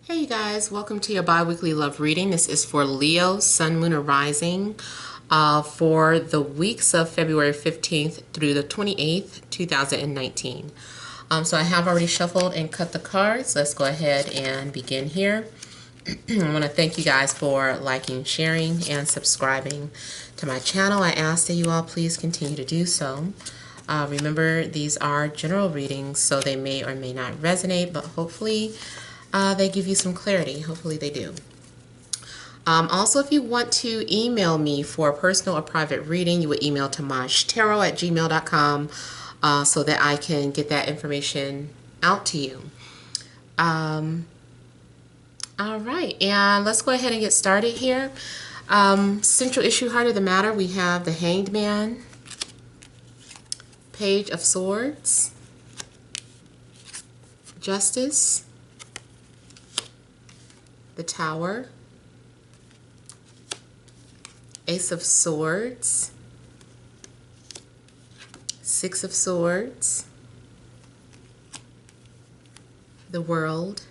Hey you guys, welcome to your bi-weekly love reading. This is for Leo, Sun, Moon, or Rising for the weeks of February 15th through the 28th, 2019. So I have already shuffled and cut the cards. Let's go ahead and begin here. I want to thank you guys for liking, sharing, and subscribing to my channel. I ask that you all please continue to do so. Remember, these are general readings, so they may or may not resonate, but hopefully they give you some clarity. Hopefully they do. Also, if you want to email me for a personal or private reading, you would email TemajTarot@gmail.com so that I can get that information out to you. All right, and let's go ahead and get started here. Central issue, heart of the matter, we have the Hanged Man, Page of Swords, Justice, the Tower, Ace of Swords, Six of Swords, the World,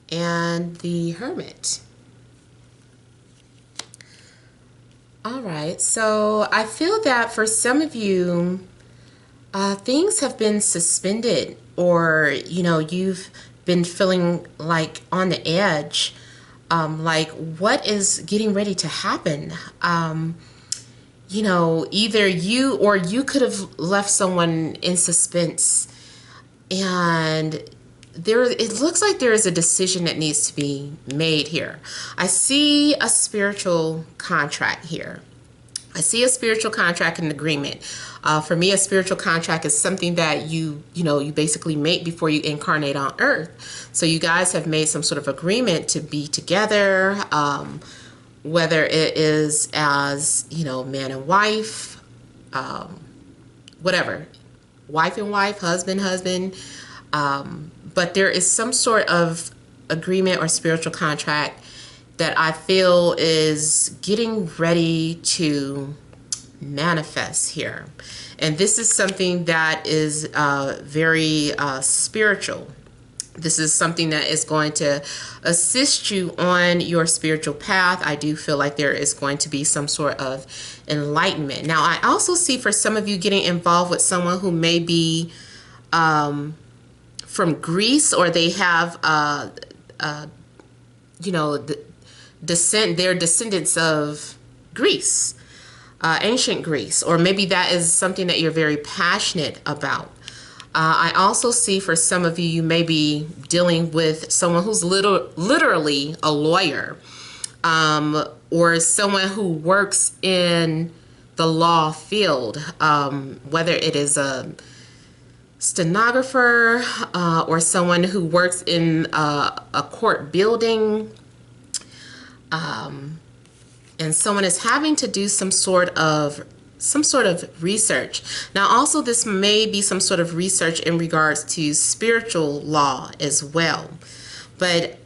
and the Hermit. All right, so I feel that for some of you, things have been suspended, or you've been feeling like on the edge, like what is getting ready to happen. Either you or you could have left someone in suspense, and it looks like there is a decision that needs to be made here. I see a spiritual contract here. I see a spiritual contract and agreement. For me, a spiritual contract is something that you basically make before you incarnate on earth. So you guys have made some sort of agreement to be together, whether it is as, man and wife, whatever, wife and wife, husband, husband. But there is some sort of agreement or spiritual contract that I feel is getting ready to manifest here. And this is something that is very spiritual. This is something that is going to assist you on your spiritual path. I do feel like there is going to be some sort of enlightenment. Now, I also see for some of you getting involved with someone who may be from Greece, or they have, they're descendants of Greece, ancient Greece, or maybe that is something that you're very passionate about. I also see for some of you, you may be dealing with someone who's literally a lawyer, or someone who works in the law field, whether it is a stenographer or someone who works in a court building, and someone is having to do some sort of research. Now, also this may be some sort of research in regards to spiritual law as well. But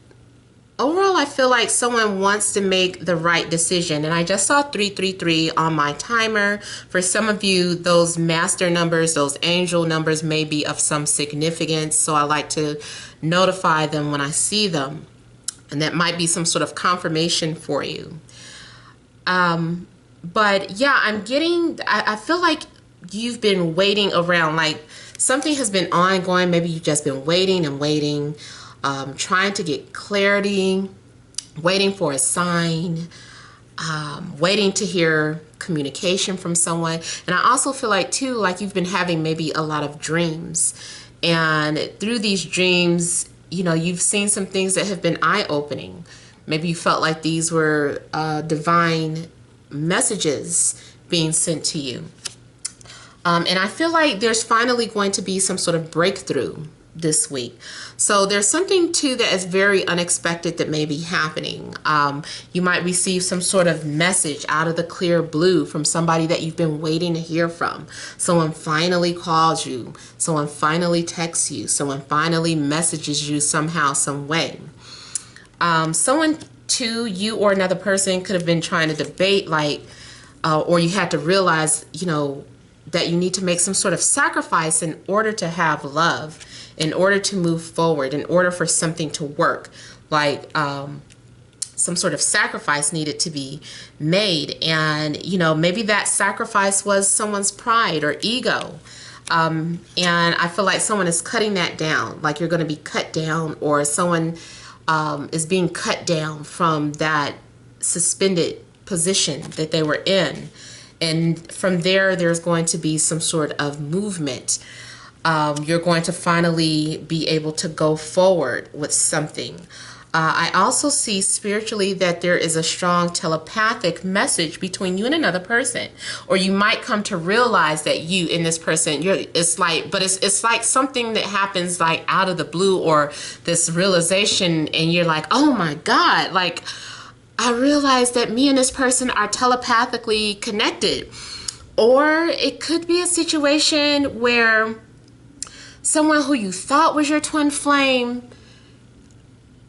overall, I feel like someone wants to make the right decision. And I just saw 333 on my timer. For some of you, those master numbers, those angel numbers may be of some significance. So I like to notify them when I see them. And that might be some sort of confirmation for you. But yeah, I feel like you've been waiting around, like something has been ongoing. Maybe you've just been waiting and waiting, trying to get clarity, waiting for a sign, waiting to hear communication from someone. And I also feel like too, like you've been having maybe a lot of dreams, and through these dreams, you've seen some things that have been eye-opening. Maybe you felt like these were divine messages being sent to you. And I feel like there's finally going to be some sort of breakthrough this week. So there's something too that is very unexpected that may be happening. You might receive some sort of message out of the clear blue from somebody that you've been waiting to hear from. Someone finally calls you. Someone finally texts you. Someone finally messages you somehow, some way. Someone too, you or another person could have been trying to debate, like, or you had to realize, that you need to make some sort of sacrifice in order to have love in order to move forward, in order for something to work, like some sort of sacrifice needed to be made. And, you know, maybe that sacrifice was someone's pride or ego. And I feel like someone is cutting that down, like you're going to be cut down, or someone is being cut down from that suspended position that they were in. And from there, there's going to be some sort of movement. You're going to finally be able to go forward with something. I also see spiritually that there is a strong telepathic message between you and another person, or you might come to realize that you and this person, it's like something that happens like out of the blue, or this realization, and you're like, oh my God, like I realized that me and this person are telepathically connected. Or it could be a situation where someone who you thought was your twin flame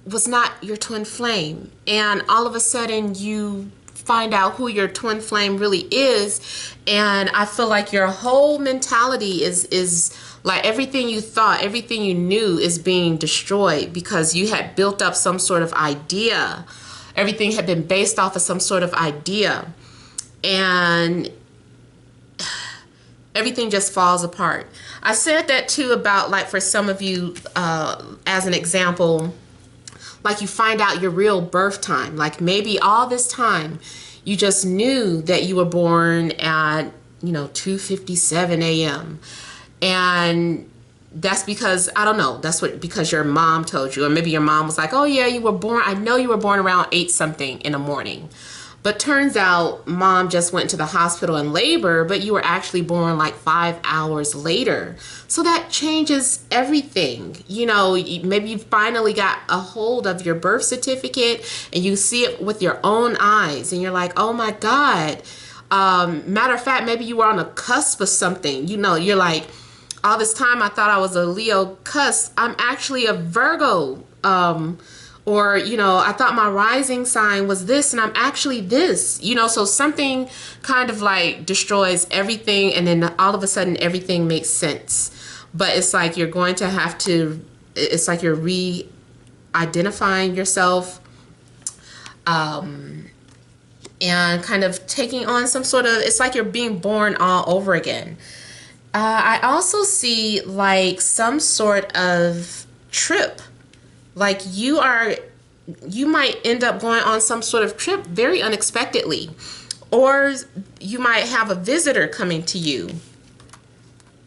was not your twin flame, and all of a sudden you find out who your twin flame really is. And I feel like your whole mentality is like everything you thought, everything you knew is being destroyed, because you had built up some sort of idea. Everything had been based off of some sort of idea, and everything just falls apart. I said that too about, like, for some of you, as an example, like you find out your real birth time. Like maybe all this time you just knew that you were born at, 2:57 a.m. And that's because, I don't know, because your mom told you, or maybe your mom was like, oh yeah, you were born, I know you were born around 8 something in the morning. But turns out mom just went to the hospital in labor, but you were actually born like 5 hours later. So that changes everything. Maybe you finally got a hold of your birth certificate and you see it with your own eyes and you're like, oh my God. Matter of fact, maybe you were on the cusp of something. You're like, all this time I thought I was a Leo cusp. I'm actually a Virgo. Or, I thought my rising sign was this and I'm actually this, so something kind of like destroys everything, and then all of a sudden everything makes sense. But it's like you're going to have to, it's like you're re-identifying yourself, and kind of taking on some sort of, it's like you're being born all over again. I also see like some sort of trip. Like you might end up going on some sort of trip very unexpectedly, or you might have a visitor coming to you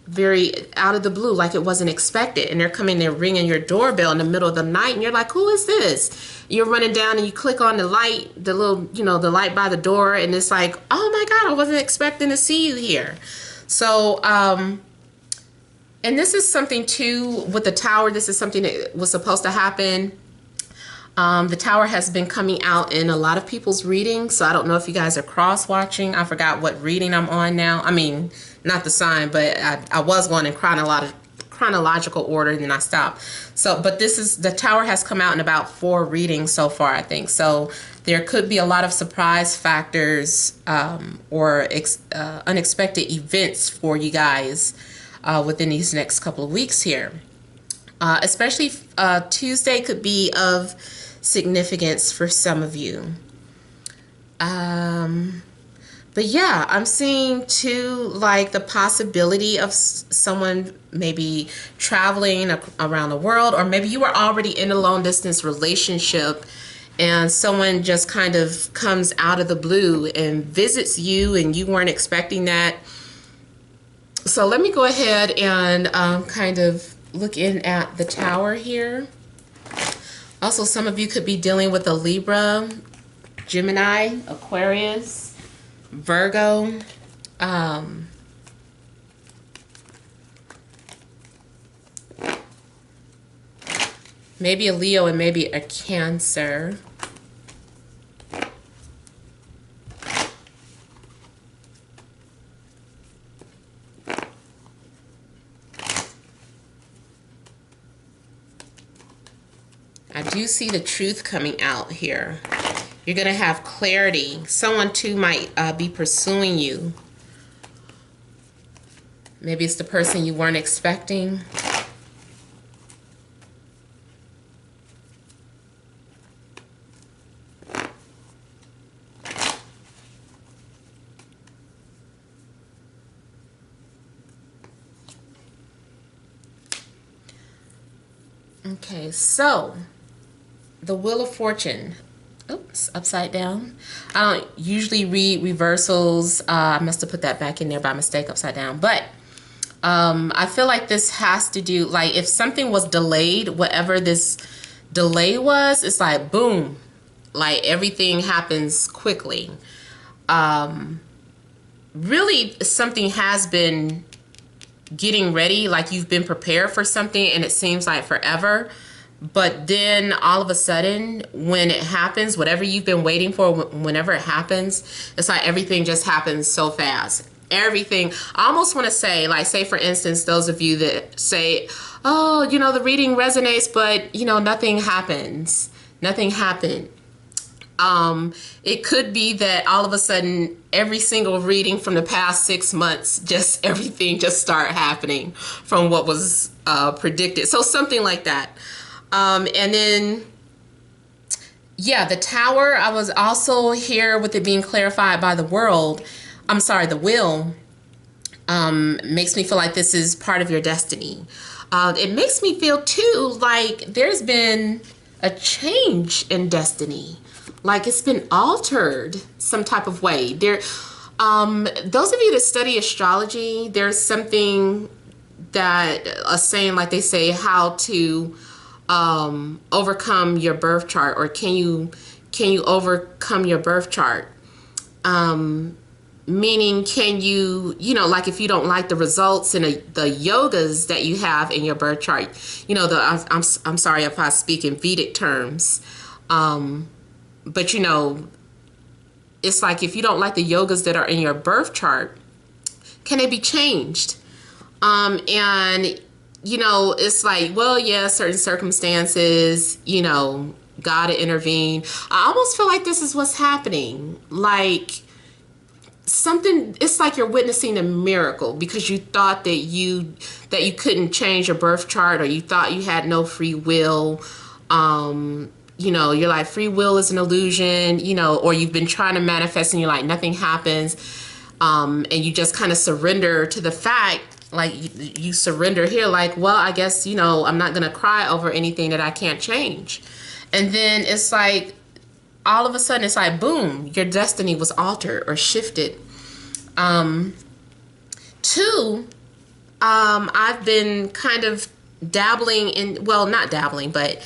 very out of the blue, like it wasn't expected, and they're ringing your doorbell in the middle of the night, and you're like, who is this? You're running down and you click on the light, the little, the light by the door, and it's like, oh my God, I wasn't expecting to see you here. So, and this is something too with the tower. This is something that was supposed to happen. The tower has been coming out in a lot of people's readings. So I don't know if you guys are cross watching. I forgot what reading I'm on now. I mean, not the sign, but I was going in chronological order, and then I stopped. So, but the tower has come out in about 4 readings so far, I think. So there could be a lot of surprise factors, or unexpected events for you guys within these next couple of weeks here. Especially Tuesday could be of significance for some of you. But yeah, I'm seeing too, like the possibility of someone maybe traveling around the world, or maybe you were already in a long distance relationship and someone just kind of comes out of the blue and visits you and you weren't expecting that. So let me go ahead and kind of look in at the tower here. Also, some of you could be dealing with a Libra, Gemini, Aquarius, Virgo. Maybe a Leo and maybe a Cancer. I do see the truth coming out here. You're going to have clarity. Someone too might be pursuing you. Maybe it's the person you weren't expecting. Okay, so the Wheel of Fortune. Oops, upside down. I don't usually read reversals. I must have put that back in there by mistake, upside down. But I feel like this has to do, like, if something was delayed, whatever this delay was, it's like boom, like everything happens quickly. Really, something has been getting ready, like you've been prepared for something, and it seems like forever. But then all of a sudden, when it happens, whatever you've been waiting for, whenever it happens, it's like everything just happens so fast. Everything. I almost want to say, like, say for instance, those of you that say, oh, you know, the reading resonates, but, you know, nothing happens. Nothing happened. It could be that all of a sudden, every single reading from the past 6 months, just everything just start happening from what was predicted. So something like that. And then, yeah, the Tower, I was also here with it being clarified by the world. I'm sorry, the Wheel makes me feel like this is part of your destiny. It makes me feel too like there's been a change in destiny. Like it's been altered some type of way. Those of you that study astrology, there's something that a saying, like they say, how to overcome your birth chart, or can you overcome your birth chart? Meaning, can you, you know, like if you don't like the results and the yogas that you have in your birth chart, you know, I'm sorry if I speak in Vedic terms. But, you know, it's like if you don't like the yogas that are in your birth chart, can they be changed? And, you know, it's like, well, yeah, certain circumstances, you know, gotta intervene. I almost feel like this is what's happening. Like something, it's like you're witnessing a miracle because you thought that you couldn't change your birth chart, or you thought you had no free will. You know, you're like, free will is an illusion, you know, or you've been trying to manifest and you're like, nothing happens. And you just kind of surrender to the fact, like you surrender here, like, well, I guess, you know, I'm not going to cry over anything that I can't change. And then it's like, all of a sudden it's like, boom, your destiny was altered or shifted. Two, I've been kind of dabbling in, well, not dabbling, but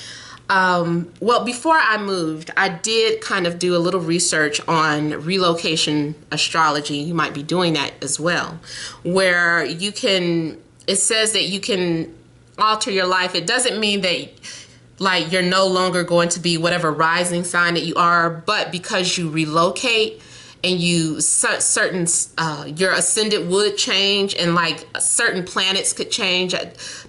well, before I moved, I did kind of do a little research on relocation astrology. You might be doing that as well, where you can, it says that you can alter your life. It doesn't mean that like you're no longer going to be whatever rising sign that you are, but because you relocate and you certain your ascendant would change, and like certain planets could change.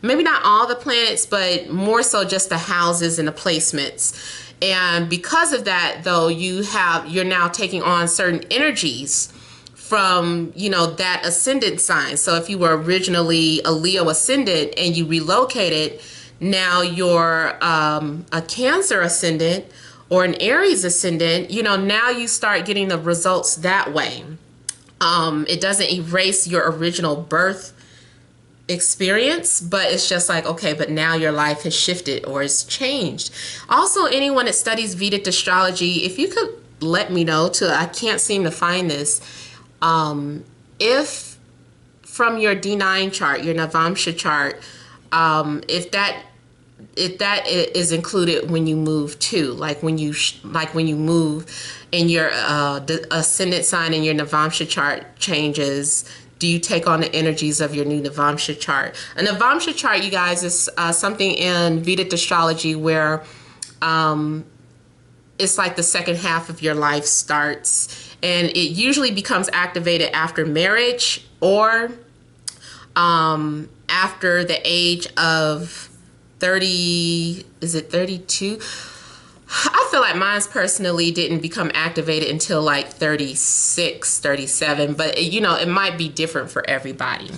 Maybe not all the planets, but more so just the houses and the placements. And because of that, though, you're now taking on certain energies from, you know, that ascendant sign. So if you were originally a Leo ascendant and you relocated, now you're a Cancer ascendant or an Aries ascendant, you know, now you start getting the results that way. It doesn't erase your original birth experience, but it's just like, okay, but now your life has shifted or it's changed. Also, anyone that studies Vedic astrology, if you could let me know too, I can't seem to find this. If from your D9 chart, your Navamsha chart, if that is included when you move too, like when you move and your the ascendant sign in your Navamsha chart changes, do you take on the energies of your new Navamsha chart? A Navamsha chart, you guys, is something in Vedic astrology where it's like the second half of your life starts, and it usually becomes activated after marriage or after the age of 30, is it 32? I feel like mine personally didn't become activated until like 36, 37, but you know, it might be different for everybody.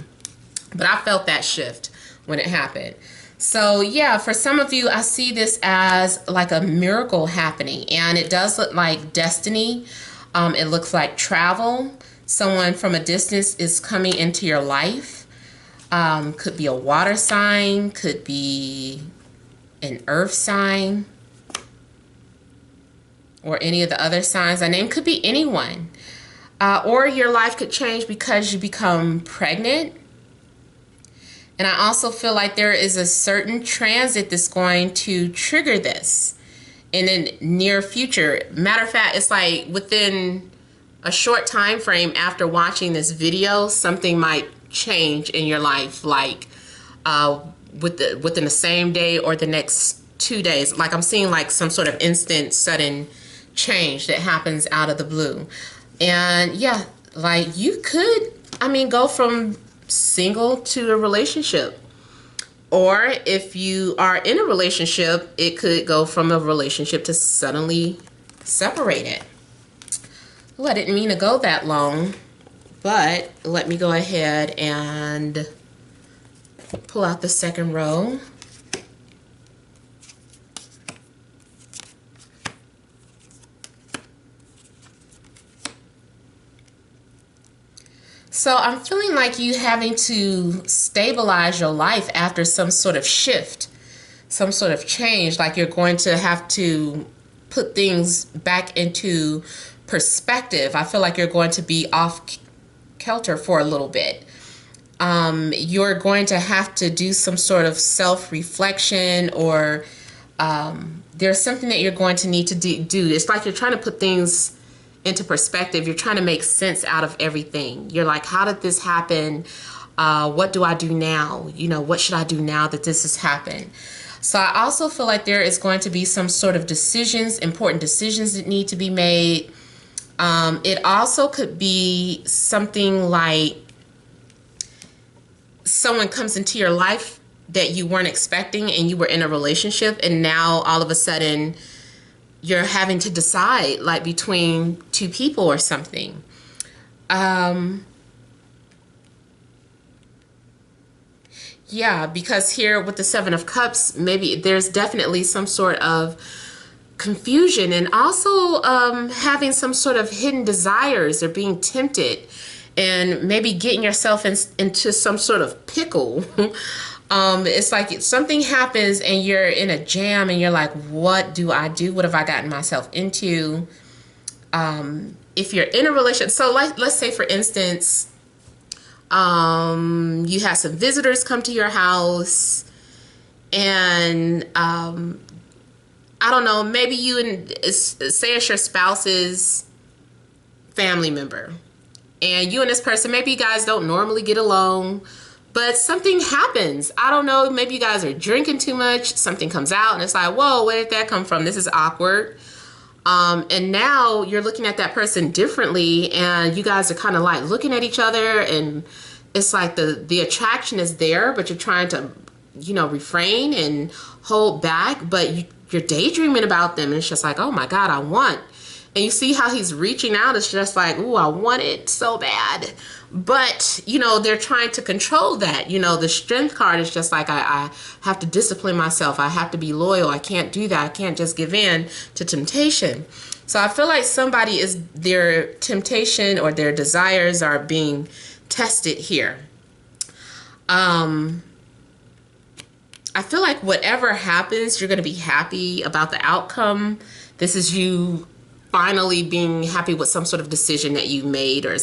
But I felt that shift when it happened. So yeah, for some of you, I see this as like a miracle happening, and it does look like destiny. It looks like travel. Someone from a distance is coming into your life. Could be a water sign, could be an earth sign, or any of the other signs I named. Could be anyone. Or your life could change because you become pregnant. And I also feel like there is a certain transit that's going to trigger this in the near future. Matter of fact, it's like within a short time frame after watching this video, something might change in your life, like within the same day or the next 2 days. Like I'm seeing like some sort of instant sudden change that happens out of the blue. And yeah, like you could, I mean, go from single to a relationship. Or if you are in a relationship, it could go from a relationship to suddenly separated. Oh, I didn't mean to go that long, but let me go ahead and pull out the second row. So I'm feeling like you having to stabilize your life after some sort of shift, some sort of change. Like you're going to have to put things back into perspective. I feel like you're going to be off kilter for a little bit. You're going to have to do some sort of self-reflection, or there's something that you're going to need to do. It's like you're trying to put things into perspective. You're trying to make sense out of everything. You're like, how did this happen? What do I do now? You know, what should I do now that this has happened? So I also feel like there is going to be some sort of decisions, important decisions that need to be made. It also could be something like someone comes into your life that you weren't expecting, and you were in a relationship, and now all of a sudden you're having to decide like between two people or something. Yeah, because here with the Seven of Cups, maybe there's definitely some sort of confusion, and also having some sort of hidden desires, or being tempted, and maybe getting yourself into some sort of pickle. It's like something happens and you're in a jam, and you're like, what do I do? What have I gotten myself into? If you're in a relationship, so let's say for instance, you have some visitors come to your house, and I don't know, maybe you and say it's your spouse's family member, and you and this person, maybe you guys don't normally get along, but something happens. I don't know, maybe you guys are drinking too much, something comes out, and it's like, whoa, where did that come from? This is awkward. And now you're looking at that person differently, and you guys are kind of like looking at each other, and it's like the attraction is there, but you're trying to, you know, refrain and hold back, but you're daydreaming about them, and it's just like, oh my God, I want. And you see how he's reaching out. It's just like, ooh, I want it so bad. But, you know, they're trying to control that. You know, the strength card is just like, I have to discipline myself. I have to be loyal. I can't do that. I can't just give in to temptation. So I feel like somebody is, their temptation or their desires are being tested here. I feel like whatever happens, you're going to be happy about the outcome. This is you finally being happy with some sort of decision that you made, or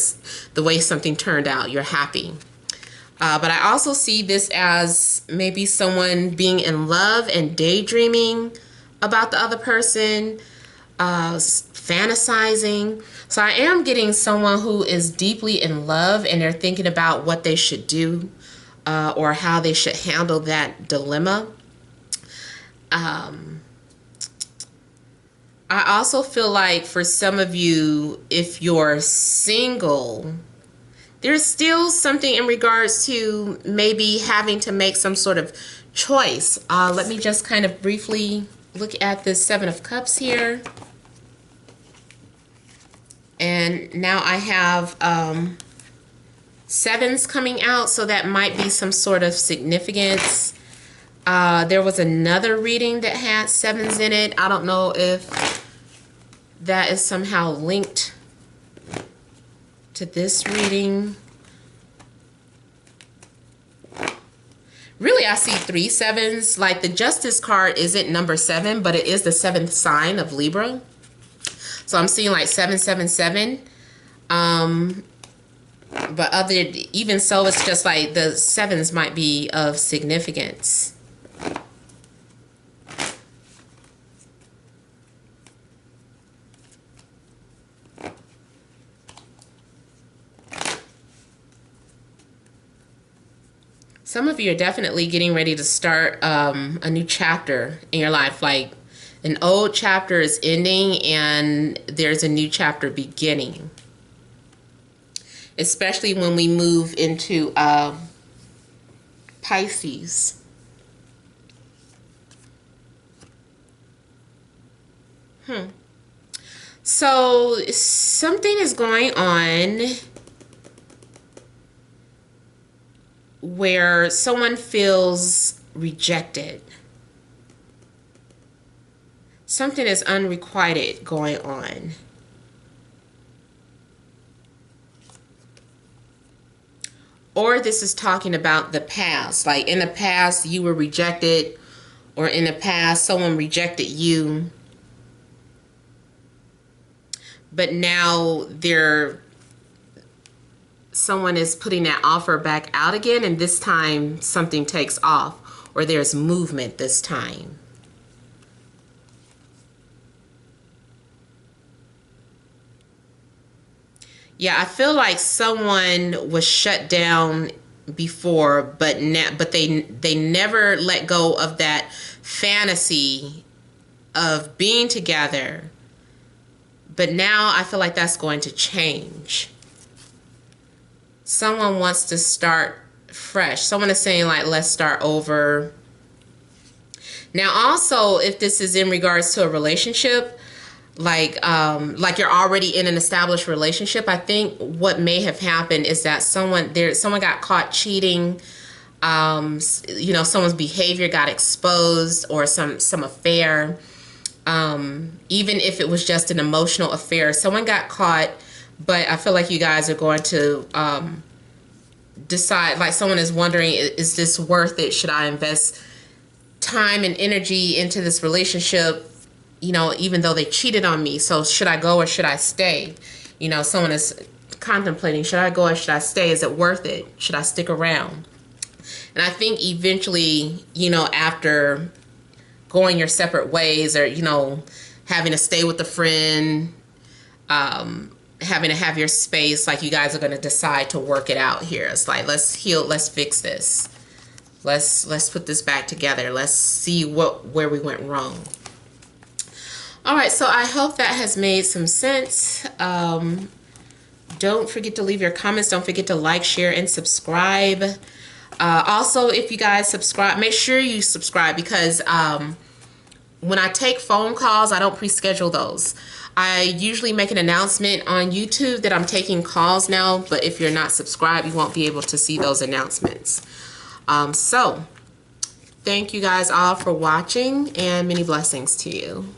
the way something turned out. You're happy. But I also see this as maybe someone being in love and daydreaming about the other person, fantasizing. So I am getting someone who is deeply in love, and they're thinking about what they should do, or how they should handle that dilemma. I also feel like for some of you, if you're single, there's still something in regards to maybe having to make some sort of choice. Let me just kind of briefly look at the Seven of Cups here. And now I have sevens coming out, so that might be some sort of significance. There was another reading that had sevens in it. I don't know if that is somehow linked to this reading. Really, I see 3 sevens. Like the Justice card isn't number 7, but it is the 7th sign of Libra. So I'm seeing like 777. But even so, it's just like the 7s might be of significance. Some of you are definitely getting ready to start a new chapter in your life. Like an old chapter is ending and there's a new chapter beginning. Especially when we move into Pisces. So something is going on where someone feels rejected. Something is unrequited going on. Or this is talking about the past. Like in the past, you were rejected, or in the past, someone rejected you. But now someone is putting that offer back out again, and this time something takes off, or there's movement this time. Yeah, I feel like someone was shut down before, but they never let go of that fantasy of being together. But now I feel like that's going to change. Someone wants to start fresh. Someone is saying like, let's start over. Now also, if this is in regards to a relationship, like you're already in an established relationship, I think what may have happened is that someone got caught cheating. You know, someone's behavior got exposed, or some affair. Even if it was just an emotional affair, someone got caught. But I feel like you guys are going to decide, like someone is wondering, is this worth it? Should I invest time and energy into this relationship? You know, even though they cheated on me. So should I go or should I stay? You know, someone is contemplating, should I go or should I stay? Is it worth it? Should I stick around? And I think eventually, you know, after going your separate ways, or, you know, having to stay with a friend, having to have your space, like you guys are going to decide to work it out here. It's like, let's heal, let's fix this. Let's put this back together. Let's see where we went wrong. All right, so I hope that has made some sense. Don't forget to leave your comments. Don't forget to like, share, and subscribe. Also, if you guys subscribe, make sure you subscribe, because when I take phone calls, I don't pre-schedule those. I usually make an announcement on YouTube that I'm taking calls now, but if you're not subscribed, you won't be able to see those announcements. So, thank you guys all for watching, and many blessings to you.